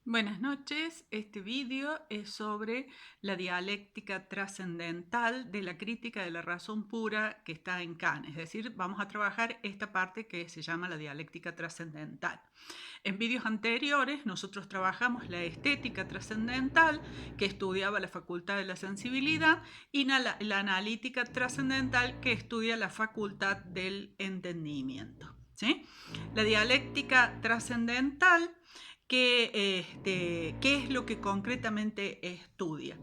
Buenas noches, este vídeo es sobre la dialéctica trascendental de la crítica de la razón pura que está en Kant, es decir, vamos a trabajar esta parte que se llama la dialéctica trascendental. En vídeos anteriores nosotros trabajamos la estética trascendental que estudiaba la facultad de la sensibilidad y la analítica trascendental que estudia la facultad del entendimiento, ¿sí? La dialéctica trascendental ¿qué es lo que concretamente estudia?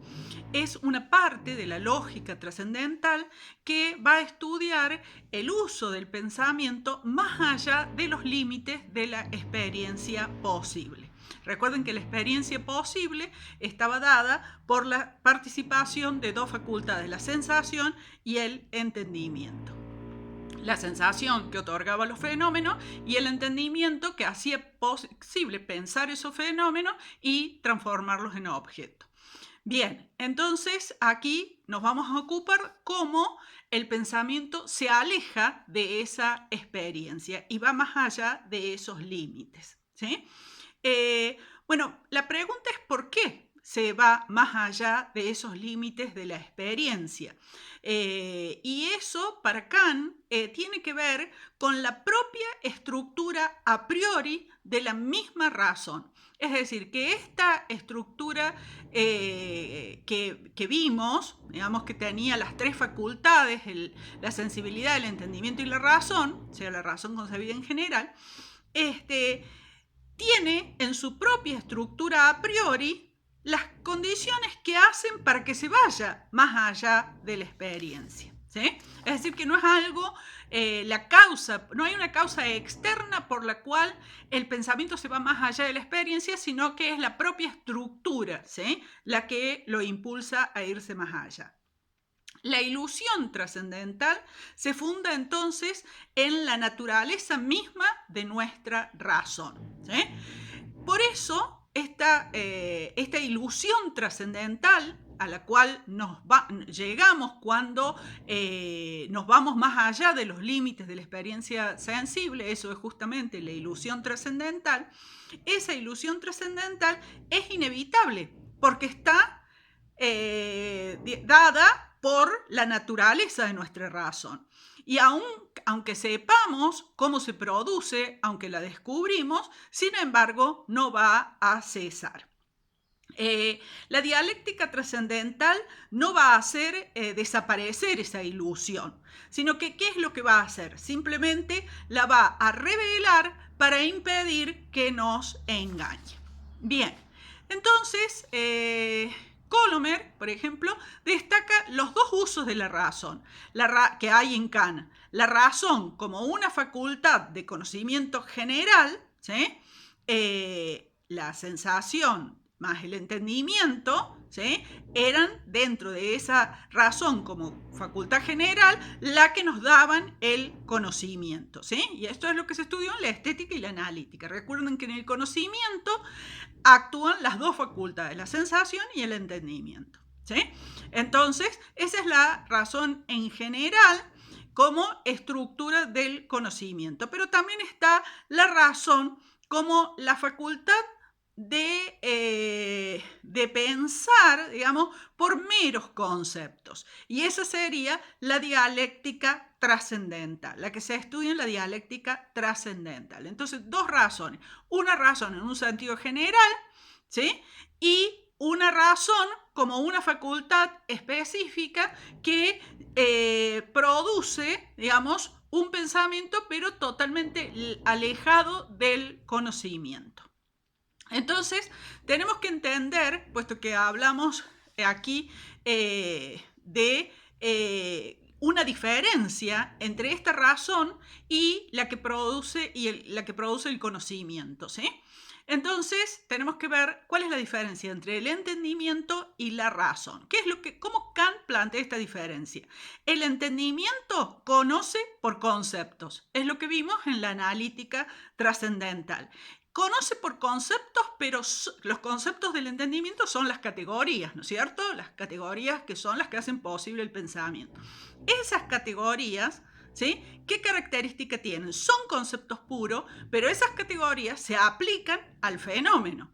Es una parte de la lógica trascendental que va a estudiar el uso del pensamiento más allá de los límites de la experiencia posible. Recuerden que la experiencia posible estaba dada por la participación de dos facultades, la sensación y el entendimiento. La sensación que otorgaba los fenómenos y el entendimiento que hacía posible pensar esos fenómenos y transformarlos en objetos. Bien, entonces aquí nos vamos a ocupar cómo el pensamiento se aleja de esa experiencia y va más allá de esos límites, ¿sí? Bueno, la pregunta es ¿por qué se va más allá de esos límites de la experiencia? Y eso, para Kant, tiene que ver con la propia estructura a priori de la misma razón. Es decir, que esta estructura que vimos, digamos que tenía las tres facultades, la sensibilidad, el entendimiento y la razón, o sea, la razón concebida en general, tiene en su propia estructura a priori las condiciones que hacen para que se vaya más allá de la experiencia, ¿sí? Es decir, que no es algo, la causa, no hay una causa externa por la cual el pensamiento se va más allá de la experiencia, sino que es la propia estructura, ¿sí?, la que lo impulsa a irse más allá. La ilusión trascendental se funda entonces en la naturaleza misma de nuestra razón, ¿sí? Por eso, esta ilusión trascendental a la cual llegamos cuando nos vamos más allá de los límites de la experiencia sensible, eso es justamente la ilusión trascendental, esa ilusión trascendental es inevitable porque está dada por la naturaleza de nuestra razón. Y aunque sepamos cómo se produce, aunque la descubrimos, sin embargo, no va a cesar. La dialéctica trascendental no va a hacer desaparecer esa ilusión, sino que ¿qué es lo que va a hacer? Simplemente la va a revelar para impedir que nos engañe. Bien, entonces Colomer, por ejemplo, destaca los dos usos de la razón que hay en Kant. La razón como una facultad de conocimiento general, ¿sí? La sensación más el entendimiento, ¿sí?, eran dentro de esa razón como facultad general la que nos daban el conocimiento, ¿sí? Y esto es lo que se estudió en la estética y la analítica. Recuerden que en el conocimiento actúan las dos facultades, la sensación y el entendimiento, ¿sí? Entonces, esa es la razón en general como estructura del conocimiento, pero también está la razón como la facultad de pensar, digamos, por meros conceptos. Y esa sería la dialéctica trascendental, la que se estudia en la dialéctica trascendental. Entonces, dos razones. Una razón en un sentido general, ¿sí?, y una razón como una facultad específica que produce, digamos, un pensamiento, pero totalmente alejado del conocimiento. Entonces, tenemos que entender, puesto que hablamos aquí de una diferencia entre esta razón y la que produce el conocimiento, ¿sí? Entonces, tenemos que ver cuál es la diferencia entre el entendimiento y la razón. ¿Cómo Kant plantea esta diferencia? El entendimiento conoce por conceptos. Es lo que vimos en la analítica trascendental. Conoce por conceptos, pero los conceptos del entendimiento son las categorías, ¿no es cierto? Las categorías que son las que hacen posible el pensamiento. Esas categorías, ¿sí? ¿Qué característica tienen? Son conceptos puros, pero esas categorías se aplican al fenómeno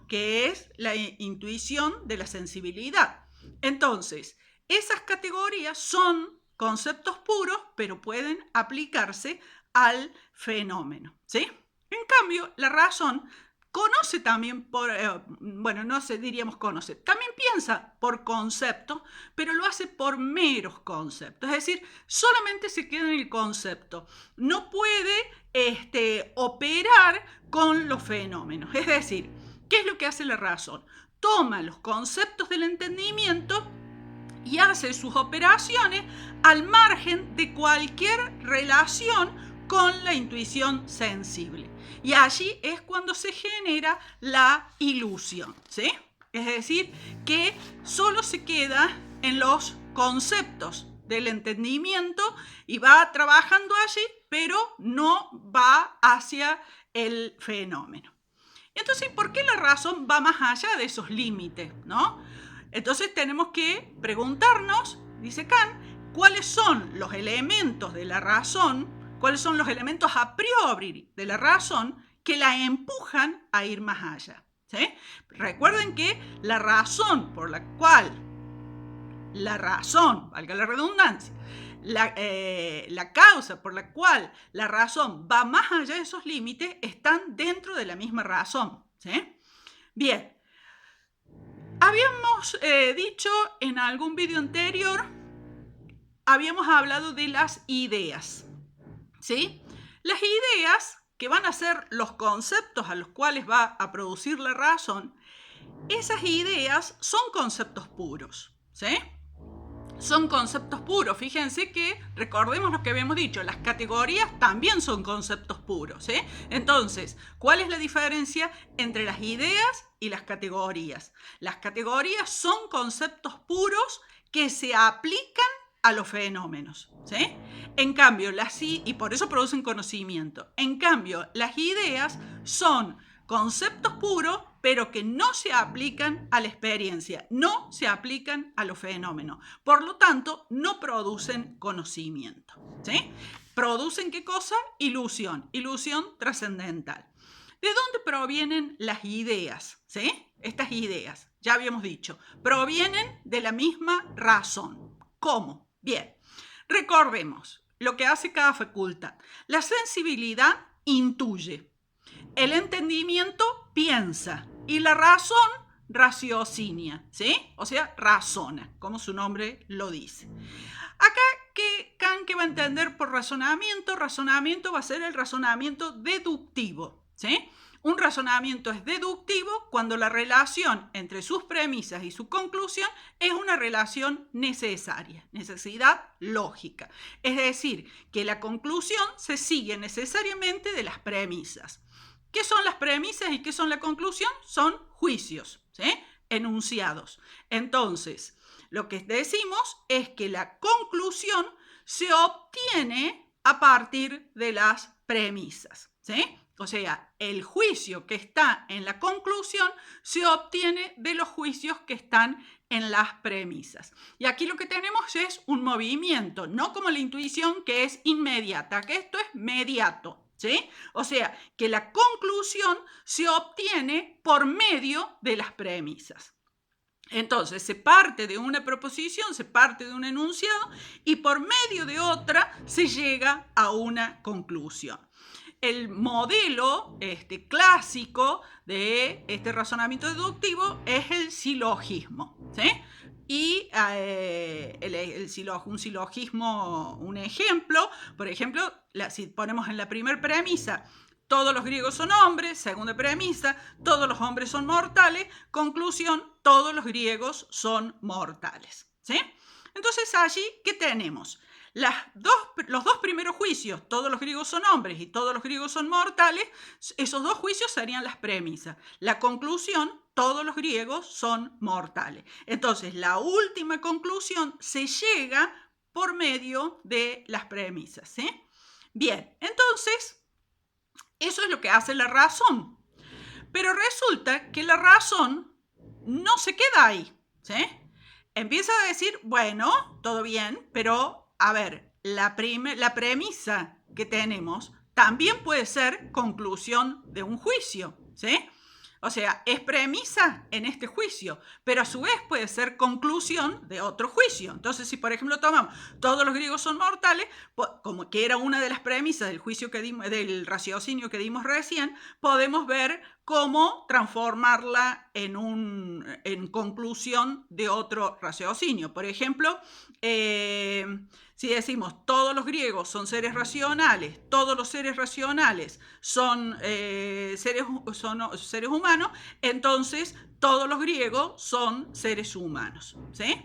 que es la intuición de la sensibilidad. Entonces, esas categorías son conceptos puros, pero pueden aplicarse al fenómeno, ¿sí? En cambio, la razón conoce también no sé, diríamos conoce, también piensa por conceptos, pero lo hace por meros conceptos, es decir, solamente se queda en el concepto, no puede operar con los fenómenos, es decir, ¿qué es lo que hace la razón? Toma los conceptos del entendimiento y hace sus operaciones al margen de cualquier relación con la intuición sensible. Y allí es cuando se genera la ilusión, ¿sí? Es decir, que solo se queda en los conceptos del entendimiento y va trabajando allí, pero no va hacia el fenómeno. Entonces, ¿por qué la razón va más allá de esos límites, ¿no? Entonces tenemos que preguntarnos, dice Kant, cuáles son los elementos de la razón, cuáles son los elementos a priori de la razón que la empujan a ir más allá, ¿sí? Recuerden que la razón por la cual, valga la redundancia, la causa por la cual la razón va más allá de esos límites están dentro de la misma razón, ¿sí? Bien, habíamos dicho en algún video anterior, habíamos hablado de las ideas, ¿sí? Las ideas, que van a ser los conceptos a los cuales va a producir la razón, esas ideas son conceptos puros, ¿sí? Son conceptos puros. Fíjense que, recordemos lo que habíamos dicho, las categorías también son conceptos puros, ¿sí? Entonces, ¿cuál es la diferencia entre las ideas y las categorías? Las categorías son conceptos puros que se aplican a los fenómenos, ¿sí? En cambio, y por eso producen conocimiento. En cambio, las ideas son conceptos puros, pero que no se aplican a la experiencia, no se aplican a los fenómenos. Por lo tanto, no producen conocimiento, ¿sí? ¿Producen qué cosa? Ilusión trascendental. ¿De dónde provienen las ideas? ¿Sí? Estas ideas, ya habíamos dicho, provienen de la misma razón. ¿Cómo? Bien, recordemos lo que hace cada facultad. La sensibilidad intuye, el entendimiento piensa y la razón raciocina, ¿sí? O sea, razona, como su nombre lo dice. Acá, ¿qué va a entender por razonamiento? Razonamiento va a ser el razonamiento deductivo, ¿sí? Un razonamiento es deductivo cuando la relación entre sus premisas y su conclusión es una relación necesaria, necesidad lógica. Es decir, que la conclusión se sigue necesariamente de las premisas. ¿Qué son las premisas y qué son la conclusión? Son juicios, ¿sí? Enunciados. Entonces, lo que decimos es que la conclusión se obtiene a partir de las premisas, ¿sí? O sea, el juicio que está en la conclusión se obtiene de los juicios que están en las premisas. Y aquí lo que tenemos es un movimiento, no como la intuición que es inmediata, que esto es mediato, ¿sí? O sea, que la conclusión se obtiene por medio de las premisas. Entonces, se parte de una proposición, se parte de un enunciado y por medio de otra se llega a una conclusión. El modelo clásico de este razonamiento deductivo es el silogismo, ¿sí? Y un silogismo, un ejemplo, por ejemplo, si ponemos en la primera premisa, todos los griegos son hombres, segunda premisa, todos los hombres son mortales, conclusión, todos los griegos son mortales, ¿sí? Entonces allí, ¿qué tenemos? Los dos primeros juicios, todos los griegos son hombres y todos los griegos son mortales, esos dos juicios serían las premisas. La conclusión, todos los griegos son mortales. Entonces, la última conclusión se llega por medio de las premisas, ¿sí? Bien, entonces, eso es lo que hace la razón. Pero resulta que la razón no se queda ahí, ¿sí? Empieza a decir, bueno, todo bien, pero a ver, la premisa que tenemos también puede ser conclusión de un juicio, ¿sí? O sea, es premisa en este juicio, pero a su vez puede ser conclusión de otro juicio. Entonces, si por ejemplo tomamos todos los griegos son mortales, como que era una de las premisas del juicio que dimos, del raciocinio que dimos recién, podemos ver cómo transformarla en conclusión de otro raciocinio. Por ejemplo, si decimos todos los griegos son seres racionales, todos los seres racionales son seres humanos, entonces todos los griegos son seres humanos, ¿sí?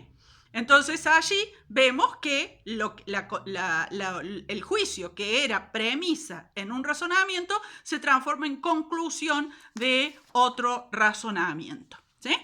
Entonces allí vemos que el juicio que era premisa en un razonamiento se transforma en conclusión de otro razonamiento, ¿sí?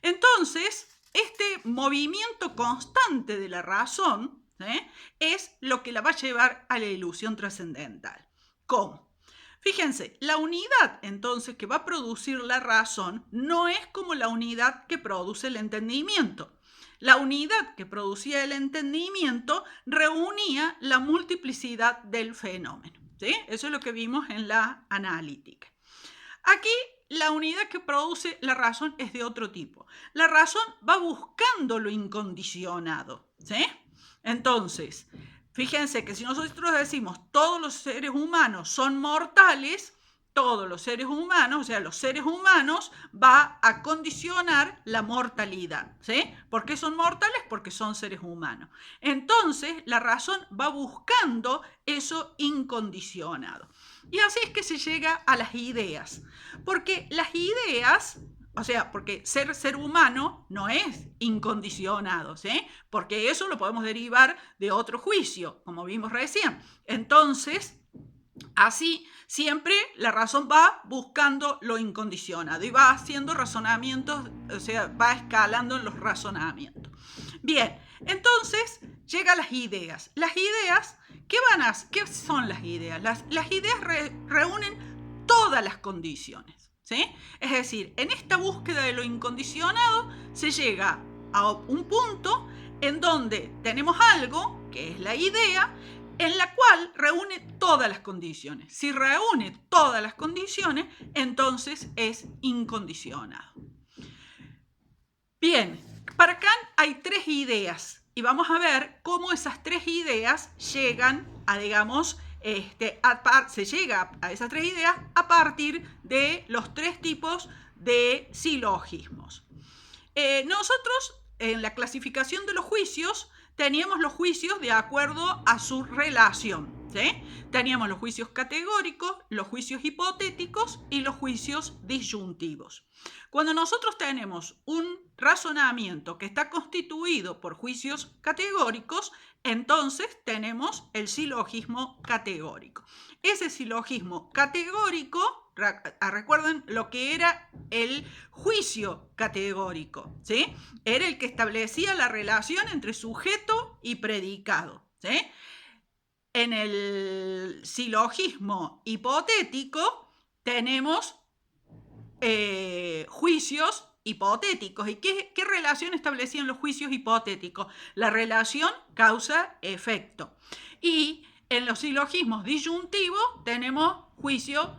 Entonces, este movimiento constante de la razón, ¿sí?, es lo que la va a llevar a la ilusión trascendental. ¿Cómo? Fíjense, la unidad entonces que va a producir la razón no es como la unidad que produce el entendimiento. La unidad que producía el entendimiento reunía la multiplicidad del fenómeno, ¿sí? Eso es lo que vimos en la analítica. Aquí la unidad que produce la razón es de otro tipo. La razón va buscando lo incondicionado, ¿sí? Entonces, fíjense que si nosotros decimos todos los seres humanos son mortales, todos los seres humanos, o sea, los seres humanos, va a condicionar la mortalidad, ¿sí? ¿Por qué son mortales? Porque son seres humanos. Entonces, la razón va buscando eso incondicionado. Y así es que se llega a las ideas. Porque las ideas, o sea, porque ser humano no es incondicionado, ¿sí? Porque eso lo podemos derivar de otro juicio, como vimos recién. Entonces, así siempre la razón va buscando lo incondicionado y va haciendo razonamientos, o sea, va escalando en los razonamientos. Bien, entonces llega a las ideas. Las ideas, ¿qué son las ideas? Las ideas reúnen todas las condiciones, ¿sí? Es decir, en esta búsqueda de lo incondicionado se llega a un punto en donde tenemos algo, que es la idea, en la cual reúne todas las condiciones. Si reúne todas las condiciones, entonces es incondicionado. Bien, para Kant hay tres ideas y vamos a ver cómo esas tres ideas llegan a, digamos, se llega a esas tres ideas a partir de los tres tipos de silogismos. Nosotros, en la clasificación de los juicios, teníamos los juicios de acuerdo a su relación, ¿sí? Teníamos los juicios categóricos, los juicios hipotéticos y los juicios disyuntivos. Cuando nosotros tenemos un razonamiento que está constituido por juicios categóricos, entonces tenemos el silogismo categórico. Ese silogismo categórico, recuerden lo que era el juicio categórico, ¿sí? Era el que establecía la relación entre sujeto y predicado, ¿sí? En el silogismo hipotético tenemos juicios hipotéticos. ¿Y qué relación establecían los juicios hipotéticos? La relación causa-efecto. Y en los silogismos disyuntivos tenemos juicio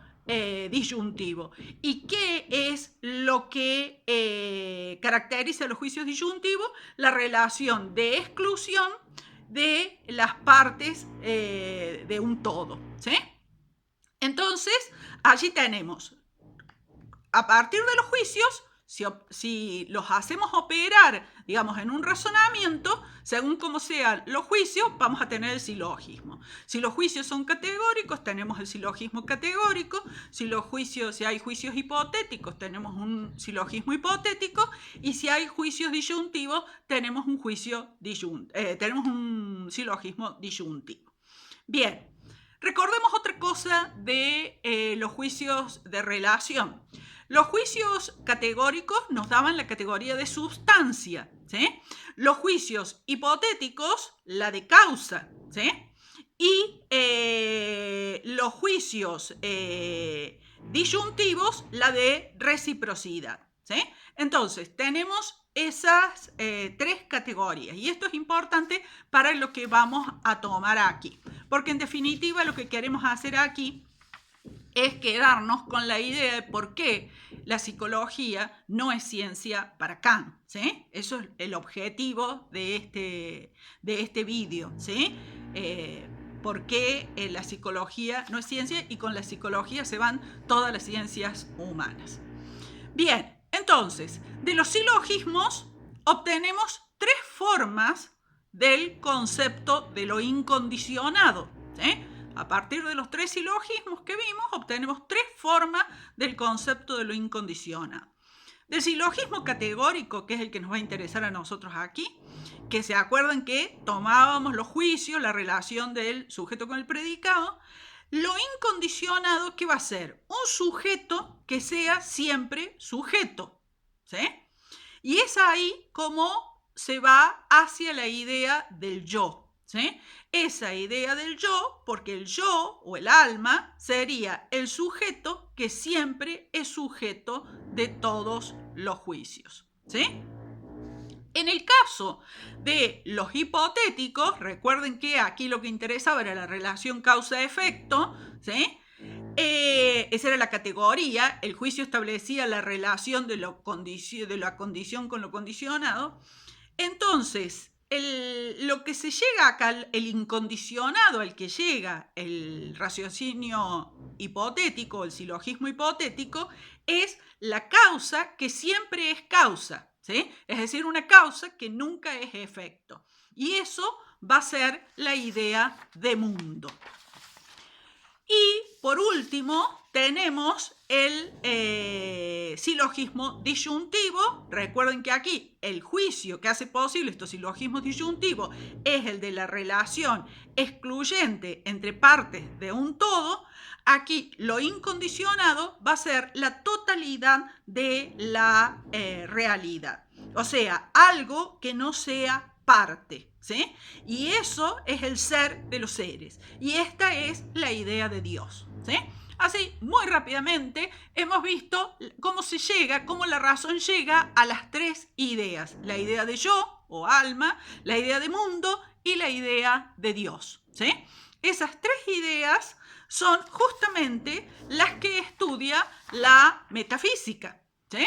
disyuntivo. ¿Y qué es lo que caracteriza los juicios disyuntivos? La relación de exclusión de las partes de un todo, ¿sí? Entonces, allí tenemos, a partir de los juicios, si los hacemos operar, digamos, en un razonamiento, según como sean los juicios, vamos a tener el silogismo. Si los juicios son categóricos, tenemos el silogismo categórico. Si hay juicios hipotéticos, tenemos un silogismo hipotético. Y si hay juicios disyuntivos, tenemos un silogismo disyuntivo. Bien, recordemos otra cosa de los juicios de relación. Los juicios categóricos nos daban la categoría de sustancia, ¿sí? Los juicios hipotéticos, la de causa, ¿sí? Y los juicios disyuntivos, la de reciprocidad, ¿sí? Entonces, tenemos esas tres categorías. Y esto es importante para lo que vamos a tomar aquí. Porque en definitiva lo que queremos hacer aquí es quedarnos con la idea de por qué la psicología no es ciencia para Kant, ¿sí? Eso es el objetivo de este vídeo, ¿sí? Por qué la psicología no es ciencia y con la psicología se van todas las ciencias humanas. Bien, entonces, de los silogismos obtenemos tres formas del concepto de lo incondicionado, ¿sí? A partir de los tres silogismos que vimos, obtenemos tres formas del concepto de lo incondicionado. Del silogismo categórico, que es el que nos va a interesar a nosotros aquí, que se acuerdan que tomábamos los juicios, la relación del sujeto con el predicado. Lo incondicionado, ¿qué va a ser? Un sujeto que sea siempre sujeto, ¿sí? Y es ahí como se va hacia la idea del yo, ¿sí? Esa idea del yo, porque el yo o el alma sería el sujeto que siempre es sujeto de todos los juicios, ¿sí? En el caso de los hipotéticos, recuerden que aquí lo que interesaba era la relación causa-efecto, ¿sí? Esa era la categoría, el juicio establecía la relación de la condición con lo condicionado. Entonces, lo que se llega acá, el incondicionado al que llega el raciocinio hipotético, el silogismo hipotético, es la causa que siempre es causa, ¿sí? Es decir, una causa que nunca es efecto. Y eso va a ser la idea de mundo. Y por último tenemos el silogismo disyuntivo. Recuerden que aquí el juicio que hace posible estos silogismos disyuntivos es el de la relación excluyente entre partes de un todo. Aquí lo incondicionado va a ser la totalidad de la realidad. O sea, algo que no sea parte, ¿sí? Y eso es el ser de los seres. Y esta es la idea de Dios, ¿sí? Así, muy rápidamente, hemos visto cómo la razón llega a las tres ideas. La idea de yo o alma, la idea de mundo y la idea de Dios, ¿sí? Esas tres ideas son justamente las que estudia la metafísica, ¿sí?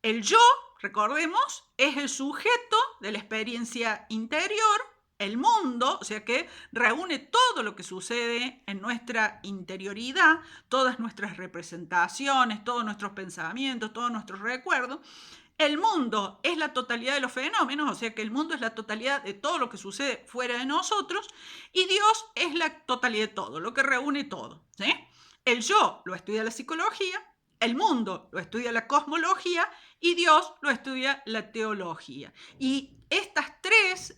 El yo, recordemos, es el sujeto de la experiencia interior, el mundo, o sea que reúne todo lo que sucede en nuestra interioridad, todas nuestras representaciones, todos nuestros pensamientos, todos nuestros recuerdos. El mundo es la totalidad de los fenómenos, o sea que el mundo es la totalidad de todo lo que sucede fuera de nosotros, y Dios es la totalidad de todo, lo que reúne todo, ¿sí? El yo lo estudia la psicología, el mundo lo estudia la cosmología y Dios lo estudia la teología. Y estas tres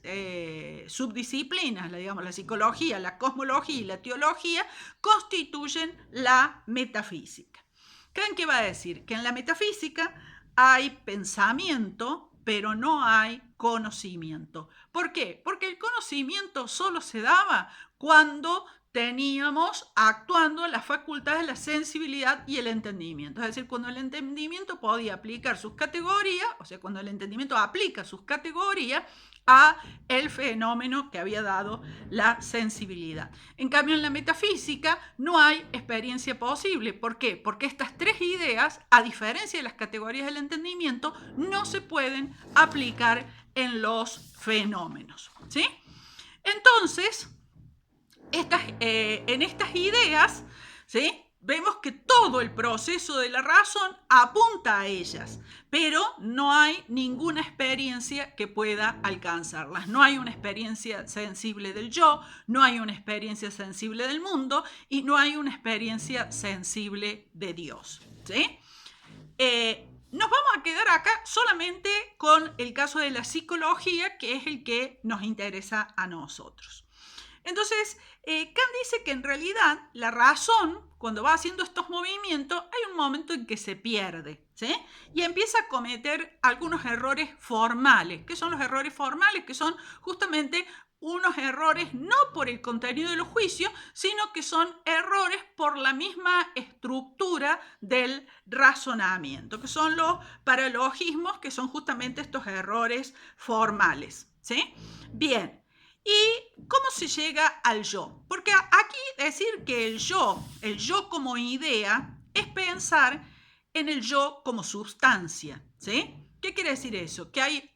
subdisciplinas, la psicología, la cosmología y la teología, constituyen la metafísica. ¿Creen qué va a decir? Que en la metafísica hay pensamiento, pero no hay conocimiento. ¿Por qué? Porque el conocimiento solo se daba cuando teníamos actuando las facultades de la sensibilidad y el entendimiento. Es decir, cuando el entendimiento podía aplicar sus categorías, o sea, cuando el entendimiento aplica sus categorías a el fenómeno que había dado la sensibilidad. En cambio, en la metafísica no hay experiencia posible. ¿Por qué? Porque estas tres ideas, a diferencia de las categorías del entendimiento, no se pueden aplicar en los fenómenos, ¿sí? Entonces, en estas ideas, ¿sí?, vemos que todo el proceso de la razón apunta a ellas, pero no hay ninguna experiencia que pueda alcanzarlas. No hay una experiencia sensible del yo, no hay una experiencia sensible del mundo y no hay una experiencia sensible de Dios, ¿sí? Nos vamos a quedar acá solamente con el caso de la psicología, que es el que nos interesa a nosotros. Entonces, Kant dice que en realidad la razón, cuando va haciendo estos movimientos, hay un momento en que se pierde, ¿sí? Y empieza a cometer algunos errores formales. ¿Qué son los errores formales? Que son justamente unos errores no por el contenido de los juicios, sino que son errores por la misma estructura del razonamiento, que son los paralogismos, que son justamente estos errores formales, ¿sí? Bien. ¿Y cómo se llega al yo? Porque aquí decir que el yo como idea, es pensar en el yo como sustancia, ¿sí? ¿Qué quiere decir eso? Que hay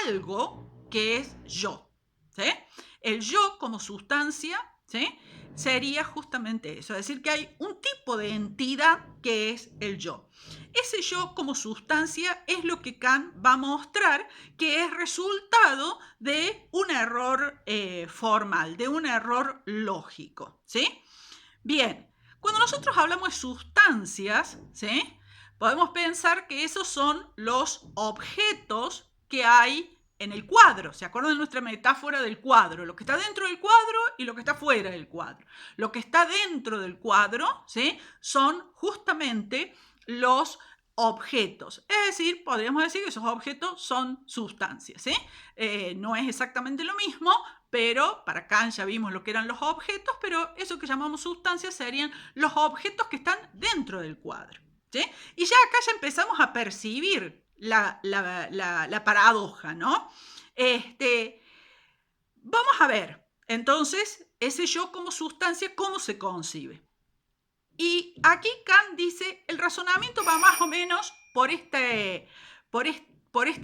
algo que es yo, ¿sí? El yo como sustancia, ¿sí? Sería justamente eso, es decir, que hay un tipo de entidad que es el yo. Ese yo como sustancia es lo que Kant va a mostrar que es resultado de un error formal, de un error lógico, ¿sí? Bien, cuando nosotros hablamos de sustancias, ¿sí? Podemos pensar que esos son los objetos que hay en el cuadro. ¿Se acuerdan de nuestra metáfora del cuadro? Lo que está dentro del cuadro y lo que está fuera del cuadro. Lo que está dentro del cuadro, ¿sí? Son justamente los objetos. Es decir, podríamos decir que esos objetos son sustancias, ¿sí? No es exactamente lo mismo, pero para Kant ya vimos lo que eran los objetos, pero eso que llamamos sustancias serían los objetos que están dentro del cuadro, ¿sí? Y ya acá ya empezamos a percibir la paradoja, ¿no? Vamos a ver, entonces, ese yo como sustancia, ¿cómo se concibe? Y aquí Kant dice, el razonamiento va más o menos por este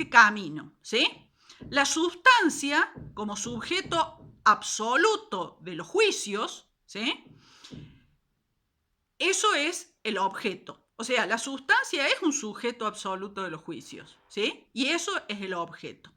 camino, ¿sí? La sustancia, como sujeto absoluto de los juicios, ¿sí? Eso es el objeto. O sea, la sustancia es un sujeto absoluto de los juicios, ¿sí? Y eso es el objeto.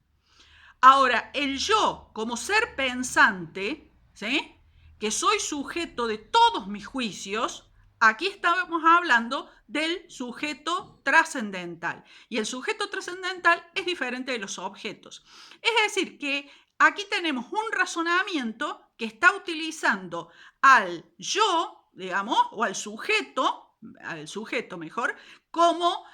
Ahora, el yo, como ser pensante, ¿sí? Que soy sujeto de todos mis juicios, aquí estamos hablando del sujeto trascendental. Y el sujeto trascendental es diferente de los objetos. Es decir, que aquí tenemos un razonamiento que está utilizando al yo, digamos, o al sujeto mejor, como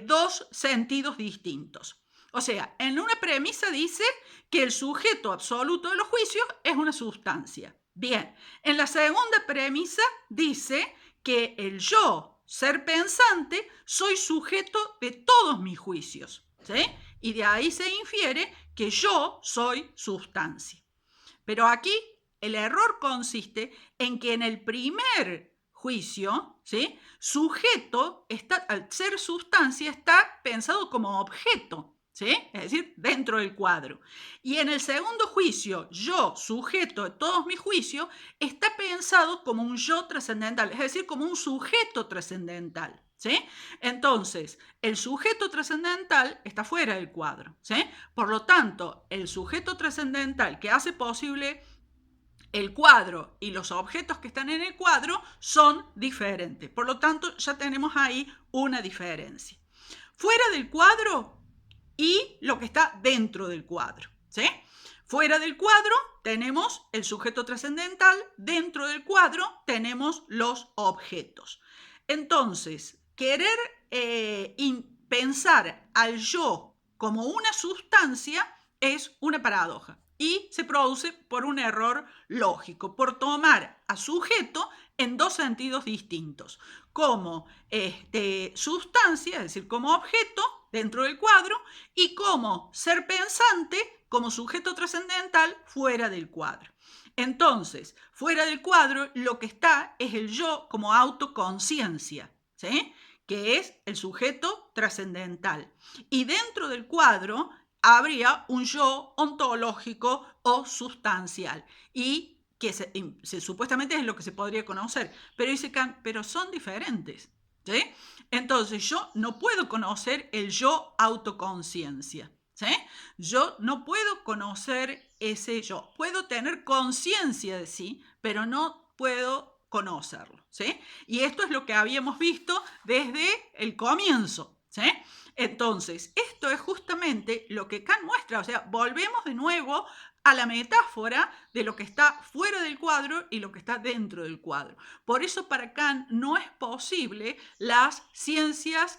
dos sentidos distintos. O sea, en una premisa dice que el sujeto absoluto de los juicios es una sustancia. Bien, en la segunda premisa dice que el yo, ser pensante, soy sujeto de todos mis juicios, ¿sí? Y de ahí se infiere que yo soy sustancia. Pero aquí el error consiste en que en el primer juicio, ¿sí? Sujeto está, al ser sustancia, está pensado como objeto, ¿sí? Es decir, dentro del cuadro. Y en el segundo juicio, yo, sujeto de todos mis juicios, está pensado como un yo trascendental, es decir, como un sujeto trascendental, ¿sí? Entonces, el sujeto trascendental está fuera del cuadro, ¿sí? Por lo tanto, el sujeto trascendental que hace posible el cuadro y los objetos que están en el cuadro son diferentes. Por lo tanto, ya tenemos ahí una diferencia. Fuera del cuadro y lo que está dentro del cuadro, ¿sí? Fuera del cuadro tenemos el sujeto trascendental, dentro del cuadro tenemos los objetos. Entonces, querer pensar al yo como una sustancia es una paradoja y se produce por un error lógico, por tomar a sujeto en dos sentidos distintos, como sustancia, es decir, como objeto dentro del cuadro, y como ser pensante, como sujeto trascendental fuera del cuadro. Entonces, fuera del cuadro lo que está es el yo como autoconciencia, ¿sí? Que es el sujeto trascendental. Y dentro del cuadro habría un yo ontológico o sustancial. Y que supuestamente es lo que se podría conocer. Pero dice Kant, pero son diferentes, ¿sí? Entonces yo no puedo conocer el yo autoconciencia, ¿sí? Yo no puedo conocer ese yo. Puedo tener conciencia de sí, pero no puedo conocerlo, ¿sí? Y esto es lo que habíamos visto desde el comienzo, ¿sí? Entonces, esto es justamente lo que Kant muestra, o sea, volvemos de nuevo a la metáfora de lo que está fuera del cuadro y lo que está dentro del cuadro. Por eso para Kant no es posible las ciencias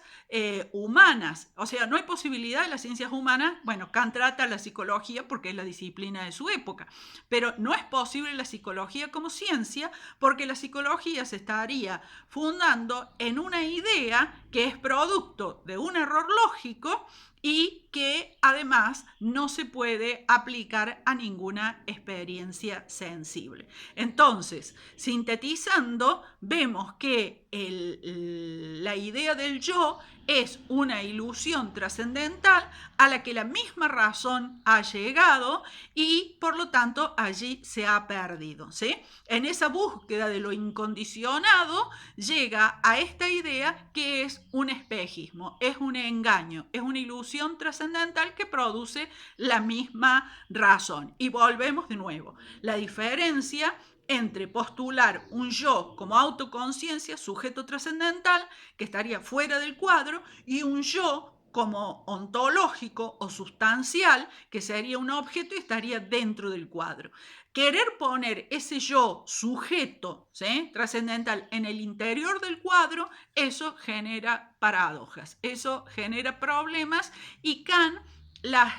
humanas, o sea, no hay posibilidad de las ciencias humanas. Bueno, Kant trata la psicología porque es la disciplina de su época, pero no es posible la psicología como ciencia porque la psicología se estaría fundando en una idea que es producto de un error lógico y que además no se puede aplicar a ninguna experiencia sensible. Entonces, sintetizando, vemos que la idea del yo es una ilusión trascendental a la que la misma razón ha llegado y por lo tanto allí se ha perdido, ¿sí? En esa búsqueda de lo incondicionado llega a esta idea que es un espejismo, es un engaño, es una ilusión trascendental que produce la misma razón. Y volvemos de nuevo. La diferencia entre postular un yo como autoconciencia, sujeto trascendental, que estaría fuera del cuadro, y un yo como ontológico o sustancial, que sería un objeto y estaría dentro del cuadro. Querer poner ese yo sujeto, ¿sí?, trascendental en el interior del cuadro, eso genera paradojas, eso genera problemas y Kant las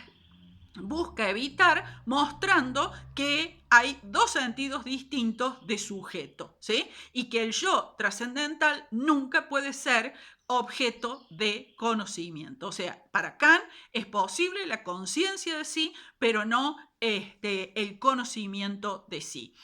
busca evitar mostrando que hay dos sentidos distintos de sujeto, ¿sí? Y que el yo trascendental nunca puede ser objeto de conocimiento. O sea, para Kant es posible la conciencia de sí, pero no el conocimiento de sí.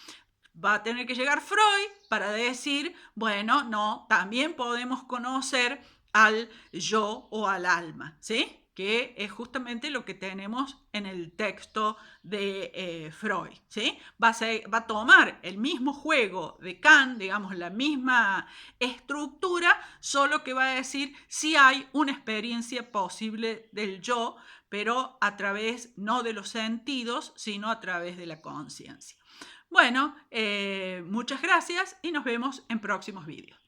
Va a tener que llegar Freud para decir, bueno, no, también podemos conocer al yo o al alma, ¿sí? Que es justamente lo que tenemos en el texto de Freud, ¿sí? Va a tomar el mismo juego de Kant, digamos, la misma estructura, solo que va a decir si hay una experiencia posible del yo, pero a través no de los sentidos, sino a través de la conciencia. Bueno, muchas gracias y nos vemos en próximos vídeos.